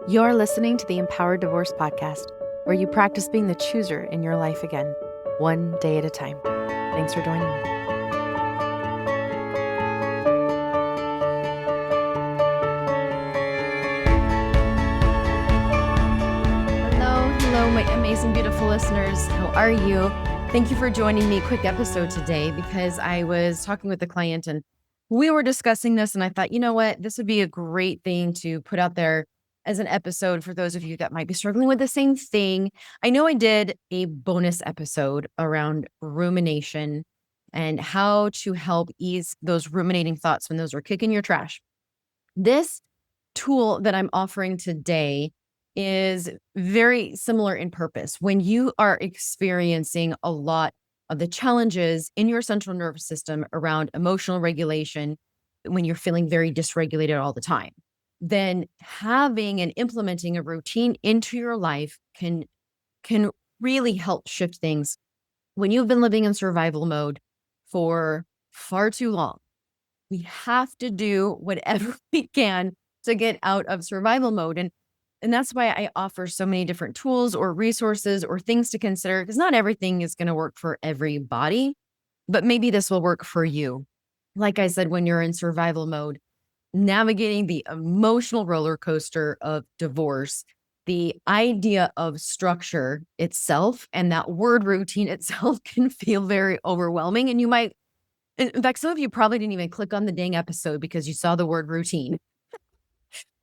You're listening to the Empowered Divorce Podcast, where you practice being the chooser in your life again, one day at a time. Thanks for joining me. Hello, my amazing, beautiful listeners. How are you? Thank you for joining me. Quick episode today because I was talking with a client and we were discussing this, and I thought, you know what, this would be a great thing to put out there as an episode for those of you that might be struggling with the same thing. I know I did a bonus episode around rumination and how to help ease those ruminating thoughts when those are kicking your trash. This tool that I'm offering today is very similar in purpose. When you are experiencing a lot of the challenges in your central nervous system around emotional regulation, when you're feeling very dysregulated all the time, then having and implementing a routine into your life can really help shift things. When you've been living in survival mode for far too long, we have to do whatever we can to get out of survival mode. And that's why I offer so many different tools or resources or things to consider, because not everything is going to work for everybody, but maybe this will work for you. Like I said, when you're in survival mode, navigating the emotional roller coaster of divorce, the idea of structure itself and that word routine itself can feel very overwhelming. And you might, in fact, some of you probably didn't even click on the dang episode because you saw the word routine.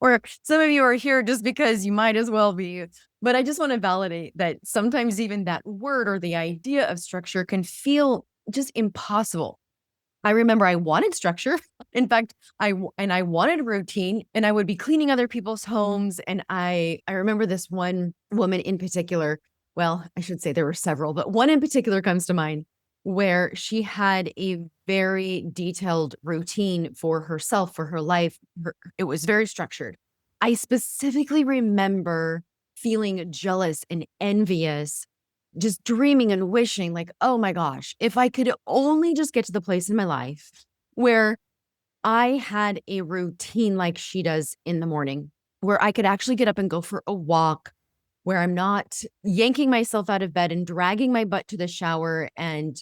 Or some of you are here just because you might as well be. But I just want to validate that sometimes even that word or the idea of structure can feel just impossible. I remember I wanted structure. In fact, I wanted routine, and I would be cleaning other people's homes. And I remember this one woman in particular. Well, I should say there were several, but one in particular comes to mind where she had a very detailed routine for herself, for her life. It was very structured. I specifically remember feeling jealous and envious, just dreaming and wishing like, oh my gosh, if I could only just get to the place in my life where I had a routine like she does in the morning, where I could actually get up and go for a walk, where I'm not yanking myself out of bed and dragging my butt to the shower and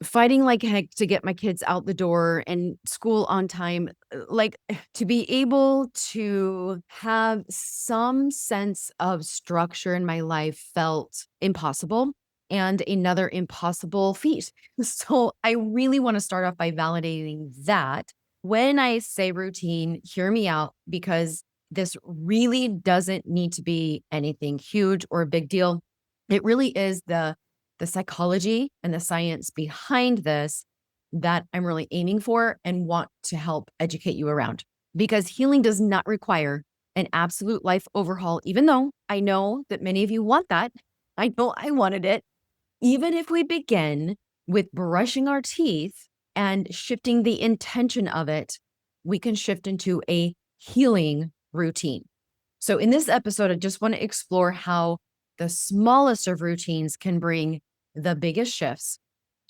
fighting like heck to get my kids out the door and school on time. Like, to be able to have some sense of structure in my life felt impossible, and another impossible feat. So I really want to start off by validating that. When I say routine, hear me out, because this really doesn't need to be anything huge or a big deal. It really is the psychology and the science behind this that I'm really aiming for and want to help educate you around. Because healing does not require an absolute life overhaul, even though I know that many of you want that. I know I wanted it. Even if we begin with brushing our teeth and shifting the intention of it, we can shift into a healing routine. So in this episode, I just want to explore how the smallest of routines can bring the biggest shifts.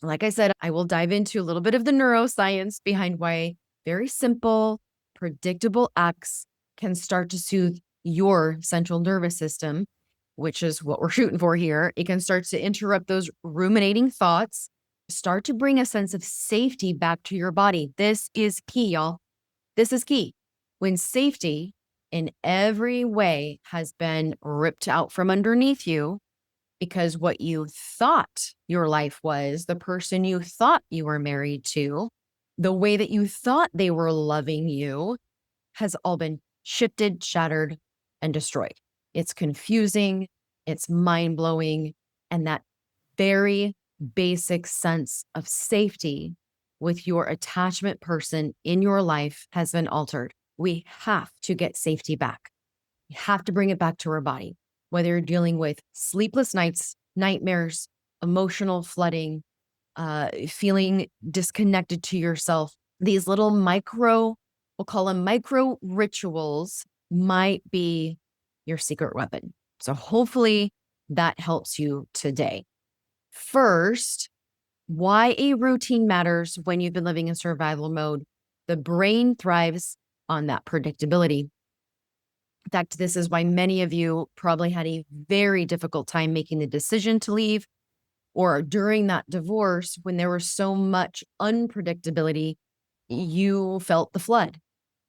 Like I said, I will dive into a little bit of the neuroscience behind why very simple, predictable acts can start to soothe your central nervous system, which is what we're shooting for here. It can start to interrupt those ruminating thoughts, start to bring a sense of safety back to your body. This is key, y'all. This is key. When safety in every way has been ripped out from underneath you, because what you thought your life was, the person you thought you were married to, the way that you thought they were loving you has all been shifted, shattered, and destroyed. It's confusing, it's mind-blowing, and that very basic sense of safety with your attachment person in your life has been altered. We have to get safety back. We have to bring it back to our body. Whether you're dealing with sleepless nights, nightmares, emotional flooding, feeling disconnected to yourself, these little we'll call them micro rituals, might be your secret weapon. So hopefully that helps you today. First, why a routine matters when you've been living in survival mode. The brain thrives on that predictability. In fact, this is why many of you probably had a very difficult time making the decision to leave, or during that divorce when there was so much unpredictability, you felt the flood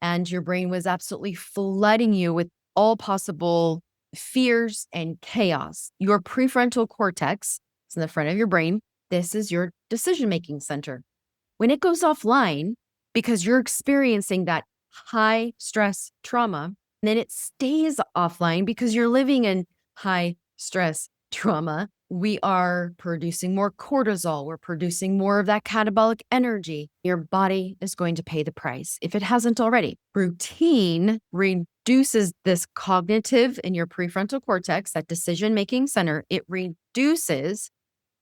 and your brain was absolutely flooding you with all possible fears and chaos. Your prefrontal cortex is in the front of your brain. This is your decision making center. When it goes offline, because you're experiencing that high stress trauma, then it stays offline because you're living in high stress trauma. We are producing more cortisol. We're producing more of that catabolic energy. Your body is going to pay the price if it hasn't already. Routine reduces this cognitive in your prefrontal cortex, that decision-making center. It reduces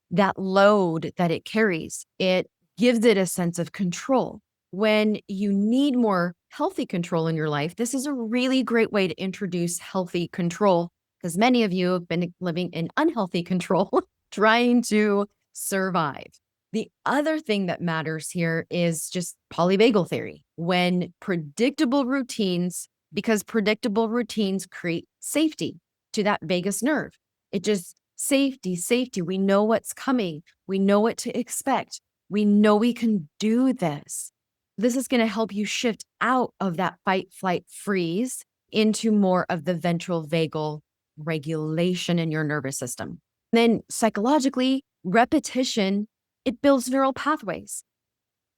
that load that it carries. It gives it a sense of control. When you need more healthy control in your life, this is a really great way to introduce healthy control, because many of you have been living in unhealthy control, trying to survive. The other thing that matters here is just polyvagal theory. When predictable routines, because predictable routines create safety to that vagus nerve. It just safety, safety. We know what's coming. We know what to expect. We know we can do this. This is going to help you shift out of that fight, flight, freeze into more of the ventral vagal regulation in your nervous system. Then psychologically, repetition, it builds neural pathways.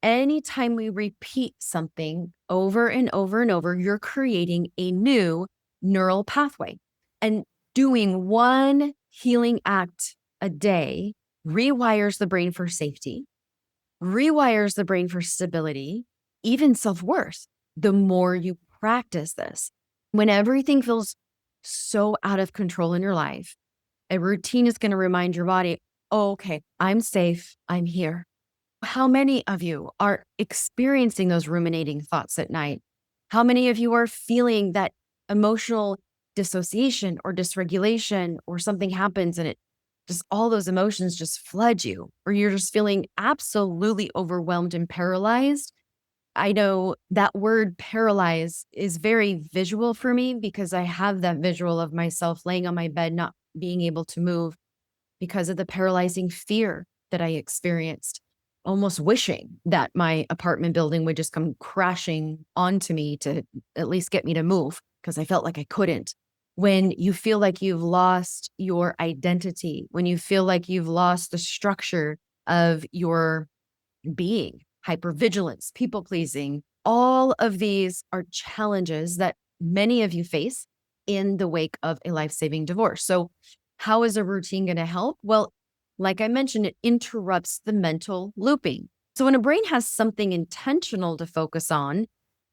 Anytime we repeat something over and over and over, you're creating a new neural pathway. And doing one healing act a day rewires the brain for safety, rewires the brain for stability, even self-worth, the more you practice this. When everything feels so out of control in your life, a routine is going to remind your body, oh, okay, I'm safe, I'm here. How many of you are experiencing those ruminating thoughts at night? How many of you are feeling that emotional dissociation or dysregulation, or something happens and it just all those emotions just flood you, or you're just feeling absolutely overwhelmed and paralyzed? I know that word paralyzed is very visual for me because I have that visual of myself laying on my bed, not being able to move because of the paralyzing fear that I experienced, almost wishing that my apartment building would just come crashing onto me to at least get me to move, because I felt like I couldn't. When you feel like you've lost your identity, when you feel like you've lost the structure of your being, hypervigilance, people pleasing, all of these are challenges that many of you face in the wake of a life-saving divorce. So how is a routine going to help? Well, like I mentioned, it interrupts the mental looping. So when a brain has something intentional to focus on,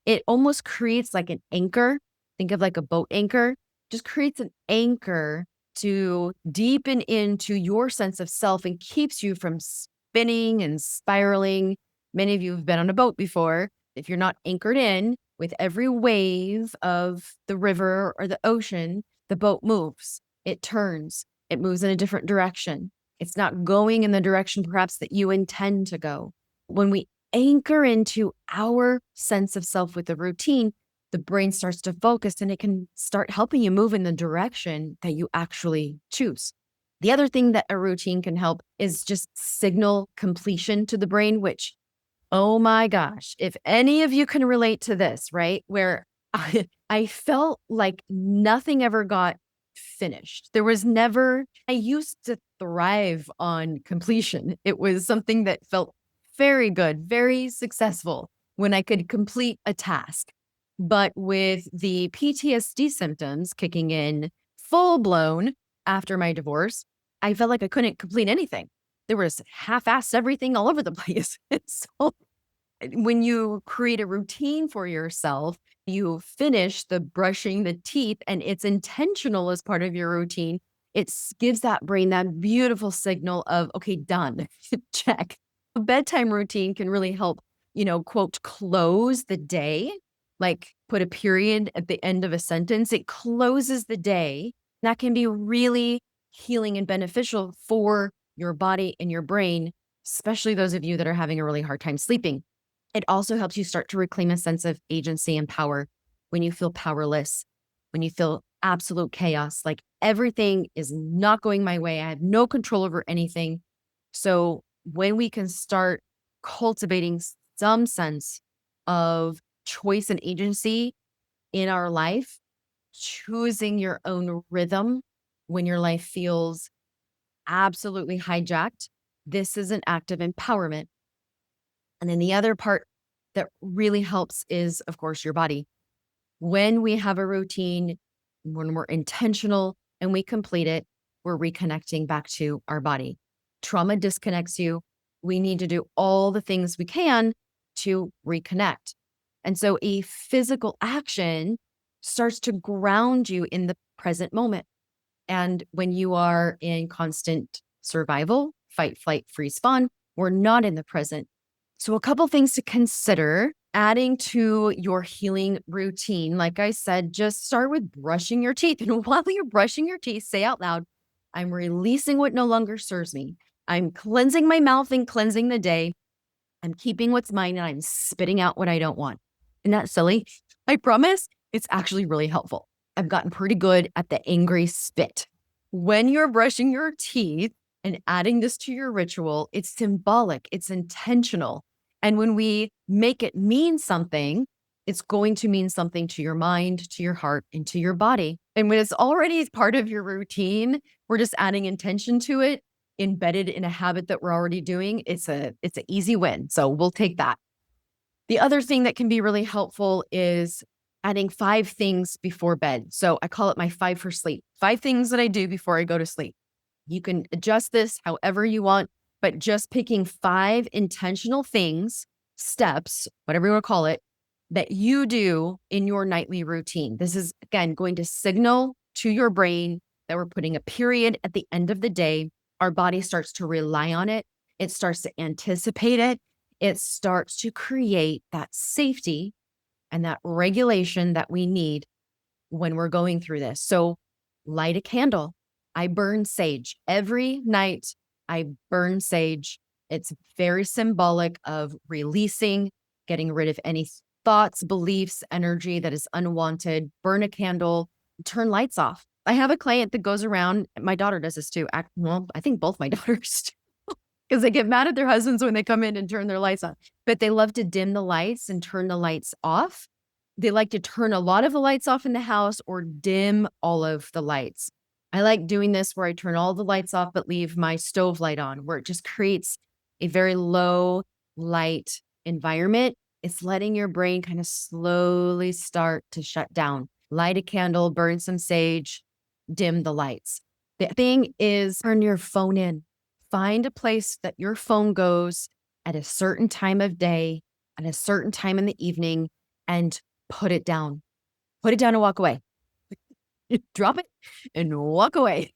it almost creates like an anchor. Think of like a boat anchor, just creates an anchor to deepen into your sense of self and keeps you from spinning and spiraling. Many of you have been on a boat before. If you're not anchored in with every wave of the river or the ocean, the boat moves, it turns, it moves in a different direction. It's not going in the direction perhaps that you intend to go. When we anchor into our sense of self with a routine, the brain starts to focus and it can start helping you move in the direction that you actually choose. The other thing that a routine can help is just signal completion to the brain, which, oh my gosh, if any of you can relate to this, right? Where I felt like nothing ever got finished. There was never, I used to thrive on completion. It was something that felt very good, very successful when I could complete a task. But with the PTSD symptoms kicking in full blown after my divorce, I felt like I couldn't complete anything. There was half-assed everything all over the place. So when you create a routine for yourself, you finish the brushing the teeth and it's intentional as part of your routine. It gives that brain that beautiful signal of, okay, done, check. A bedtime routine can really help, quote, close the day, like put a period at the end of a sentence. It closes the day. That can be really healing and beneficial for your body and your brain, especially those of you that are having a really hard time sleeping. It also helps you start to reclaim a sense of agency and power when you feel powerless. when you feel absolute chaos, like everything is not going my way. I have no control over anything. So when we can start cultivating some sense of choice and agency in our life, choosing your own rhythm when your life feels absolutely hijacked, this is an act of empowerment. And then the other part that really helps is, of course, your body. When we have a routine, when we're intentional and we complete it, we're reconnecting back to our body. Trauma disconnects you. We need to do all the things we can to reconnect. And so a physical action starts to ground you in the present moment. And when you are in constant survival, fight, flight, freeze, fawn, we're not in the present. So, a couple things to consider adding to your healing routine. Like I said, just start with brushing your teeth. And while you're brushing your teeth, say out loud, I'm releasing what no longer serves me. I'm cleansing my mouth and cleansing the day. I'm keeping what's mine and I'm spitting out what I don't want. Isn't that silly? I promise it's actually really helpful. I've gotten pretty good at the angry spit. When you're brushing your teeth and adding this to your ritual, it's symbolic, it's intentional. And when we make it mean something, it's going to mean something to your mind, to your heart, and to your body. And when it's already part of your routine, we're just adding intention to it, embedded in a habit that we're already doing. It's an easy win. So we'll take that. The other thing that can be really helpful is adding 5 things before bed. So I call it my 5 for sleep. 5 things that I do before I go to sleep. You can adjust this however you want, but just picking 5 intentional things, steps, whatever you want to call it, that you do in your nightly routine. This is, again, going to signal to your brain that we're putting a period at the end of the day. Our body starts to rely on it. It starts to anticipate it. It starts to create that safety and that regulation that we need when we're going through this. So light a candle. I burn sage. Every night I burn sage. It's very symbolic of releasing, getting rid of any thoughts, beliefs, energy that is unwanted. Burn a candle, turn lights off. I have a client that goes around, my daughter does this too. Well, I think both my daughters do, because they get mad at their husbands when they come in and turn their lights on. But they love to dim the lights and turn the lights off. They like to turn a lot of the lights off in the house or dim all of the lights. I like doing this where I turn all the lights off but leave my stove light on, where it just creates a very low light environment. It's letting your brain kind of slowly start to shut down. Light a candle, burn some sage, dim the lights. The thing is, turn your phone in. Find a place that your phone goes at a certain time of day, at a certain time in the evening, and put it down. Put it down and walk away. Drop it and walk away.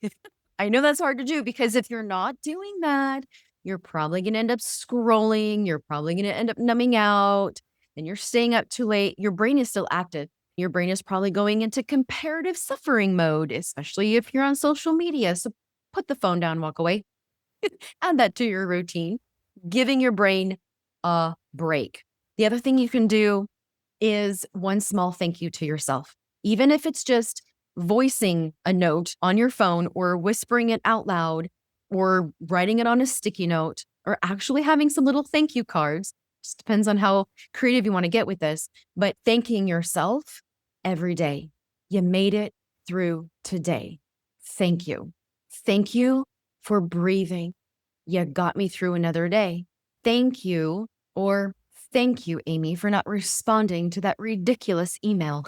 I know that's hard to do, because if you're not doing that, you're probably going to end up scrolling. You're probably going to end up numbing out, and you're staying up too late. Your brain is still active. Your brain is probably going into comparative suffering mode, especially if you're on social media. So put the phone down, walk away. Add that to your routine, giving your brain a break. The other thing you can do is one small thank you to yourself. Even if it's just voicing a note on your phone or whispering it out loud or writing it on a sticky note or actually having some little thank you cards. Just depends on how creative you want to get with this, but thanking yourself every day. You made it through today. Thank you. Thank you for breathing. You got me through another day. Thank you, or thank you, Amie, for not responding to that ridiculous email.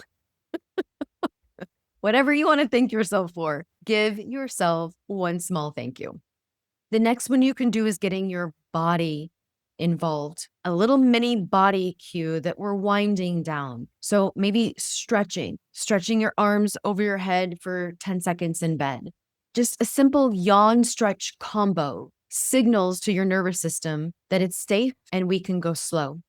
Whatever you want to thank yourself for, give yourself one small thank you. The next one you can do is getting your body involved, a little mini body cue that we're winding down. So maybe stretching your arms over your head for 10 seconds in bed. Just a simple yawn stretch combo signals to your nervous system that it's safe and we can go slow.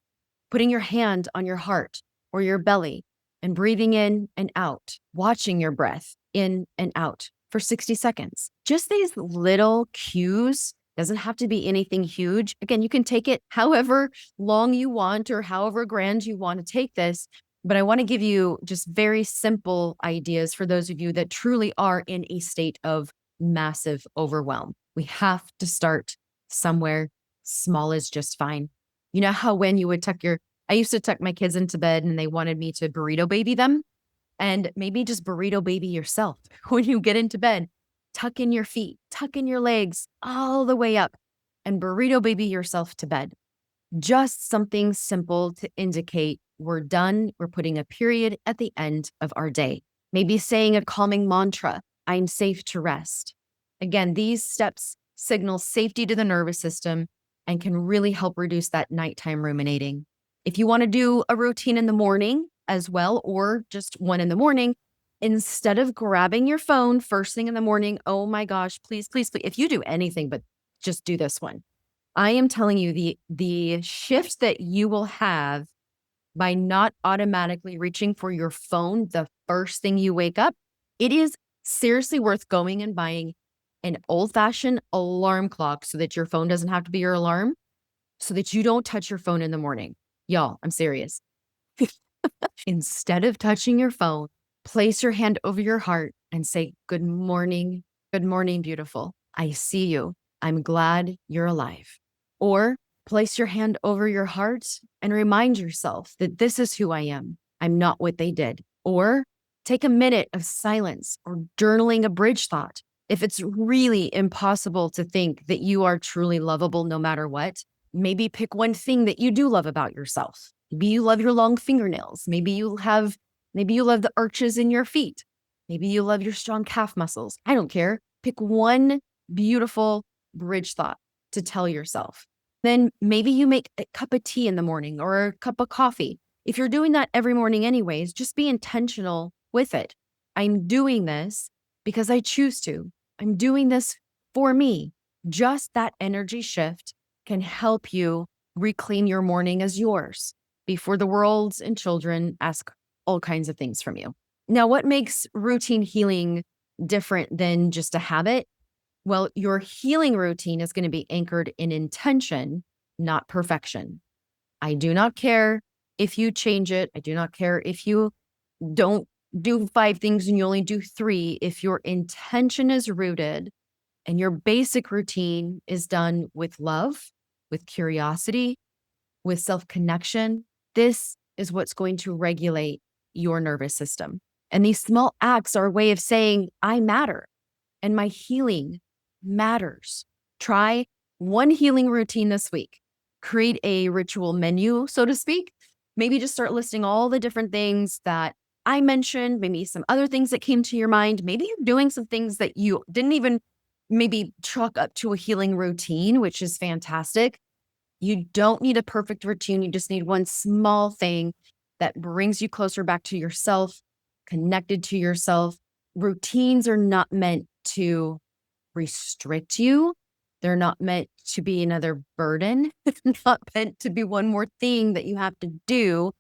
Putting your hand on your heart or your belly and breathing in and out, watching your breath in and out for 60 seconds. Just these little cues, doesn't have to be anything huge. Again, you can take it however long you want or however grand you want to take this, But I want to give you just very simple ideas for those of you that truly are in a state of massive overwhelm. We have to start somewhere. Small is just fine. You know how when you would I used to tuck my kids into bed and they wanted me to burrito baby them, and maybe just burrito baby yourself when you get into bed. Tuck in your feet, tuck in your legs all the way up, and burrito baby yourself to bed. Just something simple to indicate we're done. We're putting a period at the end of our day. Maybe saying a calming mantra, I'm safe to rest. Again, these steps signal safety to the nervous system and can really help reduce that nighttime ruminating. If you want to do a routine in the morning as well, or just one in the morning, instead of grabbing your phone first thing in the morning, oh my gosh, please, please, please, if you do anything but just do this one. I am telling you, the shift that you will have by not automatically reaching for your phone the first thing you wake up, it is seriously worth going and buying an old-fashioned alarm clock so that your phone doesn't have to be your alarm, so that you don't touch your phone in the morning. Y'all, I'm serious. Instead of touching your phone, place your hand over your heart and say, good morning, beautiful. I see you. I'm glad you're alive. Or place your hand over your heart and remind yourself that this is who I am. I'm not what they did. Or take a minute of silence or journaling a bridge thought. If it's really impossible to think that you are truly lovable no matter what, maybe pick one thing that you do love about yourself. Maybe you love your long fingernails. Maybe you love the arches in your feet. Maybe you love your strong calf muscles. I don't care. Pick one beautiful bridge thought to tell yourself. Then maybe you make a cup of tea in the morning or a cup of coffee. If you're doing that every morning anyways, just be intentional with it. I'm doing this because I choose to. I'm doing this for me. Just that energy shift can help you reclaim your morning as yours before the world and children ask all kinds of things from you. Now, what makes routine healing different than just a habit? Well, your healing routine is going to be anchored in intention, not perfection. I do not care if you change it. I do not care if you don't do 5 things and you only do 3. If your intention is rooted and your basic routine is done with love, with curiosity, with self-connection, this is what's going to regulate your nervous system. And these small acts are a way of saying, I matter and my healing matters. Try one healing routine this week. Create a ritual menu, so to speak. Maybe just start listing all the different things that I mentioned, maybe some other things that came to your mind. Maybe you're doing some things that you didn't even maybe chalk up to a healing routine, which is fantastic. You don't need a perfect routine. You just need one small thing that brings you closer back to yourself, connected to yourself. Routines are not meant to restrict you. They're not meant to be another burden. It's not meant to be one more thing that you have to do.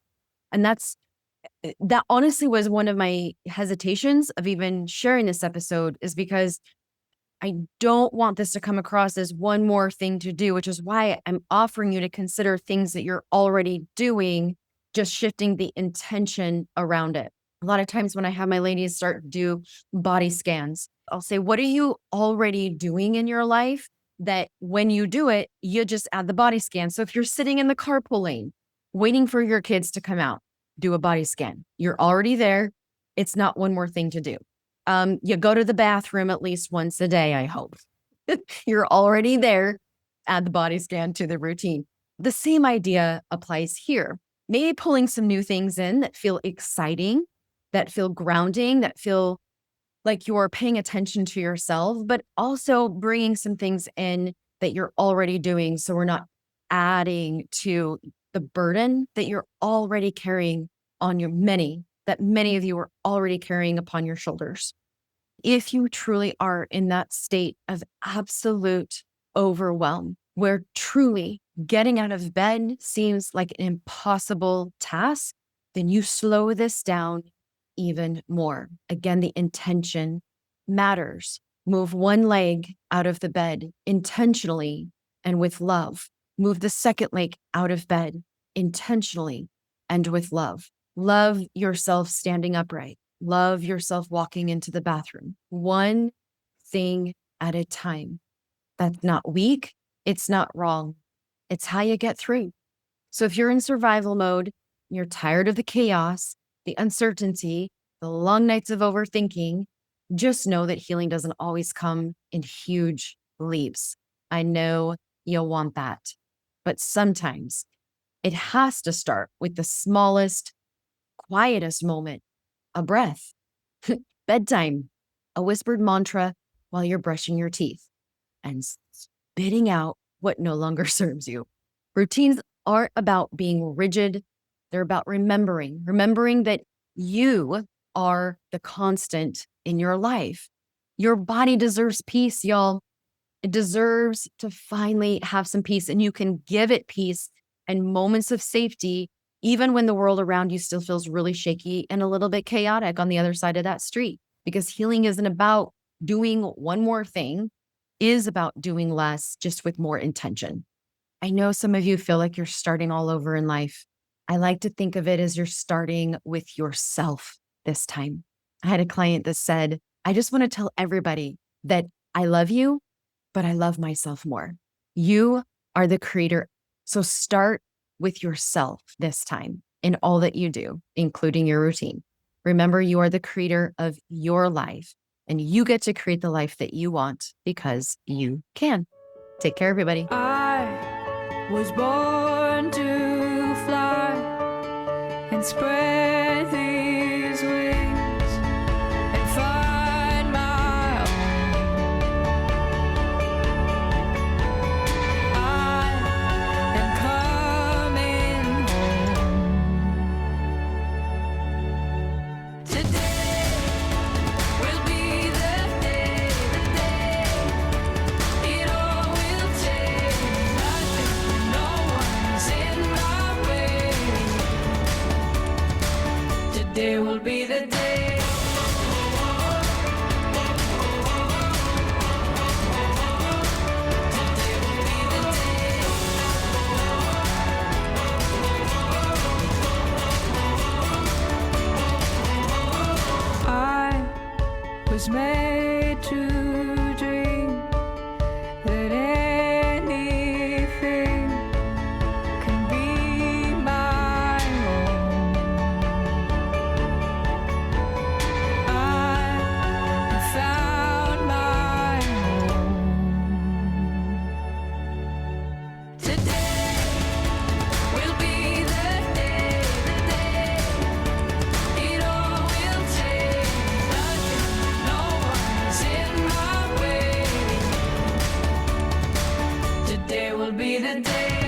And that honestly was one of my hesitations of even sharing this episode, is because I don't want this to come across as one more thing to do, which is why I'm offering you to consider things that you're already doing, just shifting the intention around it. A lot of times when I have my ladies start to do body scans, I'll say, what are you already doing in your life that when you do it, you just add the body scan? So if you're sitting in the carpool lane, waiting for your kids to come out, do a body scan. You're already there. It's not one more thing to do. You go to the bathroom at least once a day, I hope. You're already there. Add the body scan to the routine. The same idea applies here. Maybe pulling some new things in that feel exciting, that feel grounding, that feel like you're paying attention to yourself, but also bringing some things in that you're already doing. So we're not adding to the burden that you're already carrying on that many of you are already carrying upon your shoulders. If you truly are in that state of absolute overwhelm, where truly getting out of bed seems like an impossible task, then you slow this down even more. Again, the intention matters. Move one leg out of the bed intentionally and with love. Move the second leg out of bed intentionally and with love. Love yourself standing upright. Love yourself walking into the bathroom. One thing at a time. That's not weak. It's not wrong. It's how you get through. So if you're in survival mode, you're tired of the chaos, the uncertainty, the long nights of overthinking, just know that healing doesn't always come in huge leaps. I know you'll want that. But sometimes it has to start with the smallest, quietest moment, a breath, bedtime, a whispered mantra while you're brushing your teeth, and spitting out what no longer serves you. Routines aren't about being rigid. They're about remembering that you are the constant in your life. Your body deserves peace, y'all. It deserves to finally have some peace, and you can give it peace and moments of safety, even when the world around you still feels really shaky and a little bit chaotic on the other side of that street. Because healing isn't about doing one more thing, is about doing less, just with more intention. I know some of you feel like you're starting all over in life. I like to think of it as you're starting with yourself this time. I had a client that said, I just want to tell everybody that I love you, but I love myself more. You are the creator. So start with yourself this time in all that you do, including your routine. Remember, you are the creator of your life, and you get to create the life that you want because you can. Take care, everybody. I was born to fly and spread these wings and find my own. I am coming home. Today will be the day it all will change. Nothing, no one's in my way. Today will be the day. I was made to dream that anything can be my own. I have found my home. Today will be the day it all will change. Nothing, no one's in my way. Today will be the day.